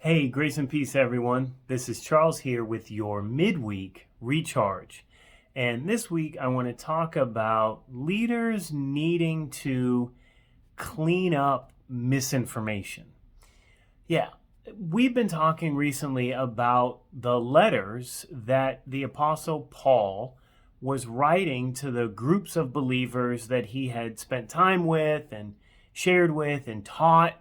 Hey, grace and peace, everyone. This is Charles here with your Midweek Recharge. And this week, I want to talk about leaders needing to clean up misinformation. Yeah, we've been talking recently about the letters that the Apostle Paul was writing to the groups of believers that he had spent time with and shared with and taught,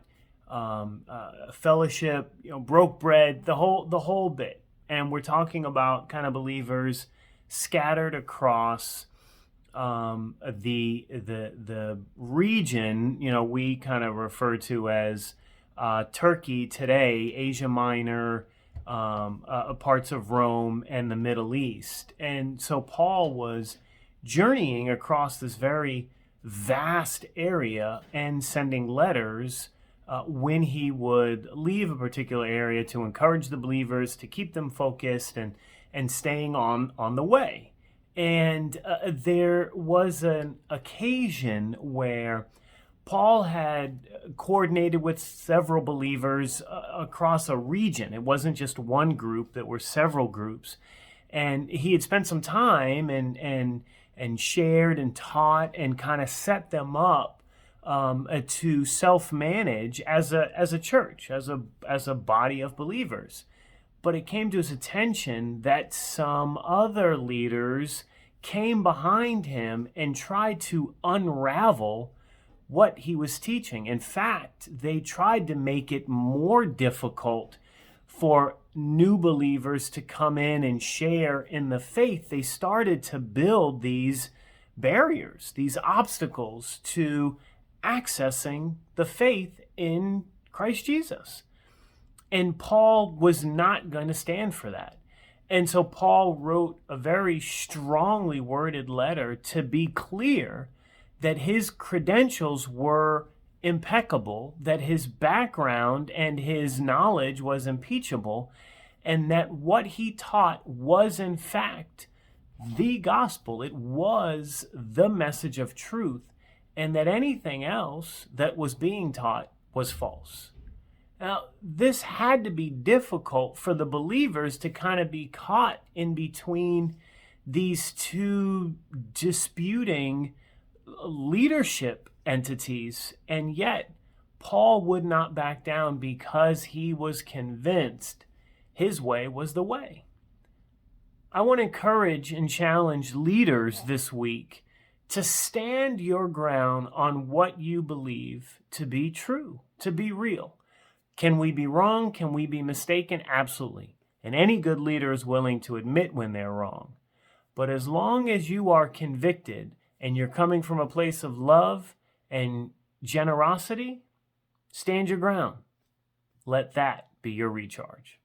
fellowship, broke bread, the whole bit. And we're talking about kind of believers scattered across the region. We kind of refer to as Turkey today, Asia Minor, parts of Rome, and the Middle East. And so Paul was journeying across this very vast area and sending letters when he would leave a particular area to encourage the believers to keep them focused and staying on the way. And there was an occasion where Paul had coordinated with several believers across a region. It wasn't just one group, there were several groups. And he had spent some time and shared and taught and kind of set them up to self-manage as a church, as a body of believers. But it came to his attention that some other leaders came behind him and tried to unravel what he was teaching. In fact, they tried to make it more difficult for new believers to come in and share in the faith. They started to build these barriers, these obstacles to accessing the faith in Christ Jesus. And Paul was not going to stand for that. And so Paul wrote a very strongly worded letter to be clear that his credentials were impeccable, that his background and his knowledge was impeachable, and that what he taught was in fact the gospel. It was the message of truth, and that anything else that was being taught was false. Now, this had to be difficult for the believers to kind of be caught in between these two disputing leadership entities, and yet Paul would not back down because he was convinced his way was the way. I want to encourage and challenge leaders this week to stand your ground on what you believe to be true, to be real. Can we be wrong? Can we be mistaken? Absolutely. And any good leader is willing to admit when they're wrong. But as long as you are convicted and you're coming from a place of love and generosity, stand your ground. Let that be your recharge.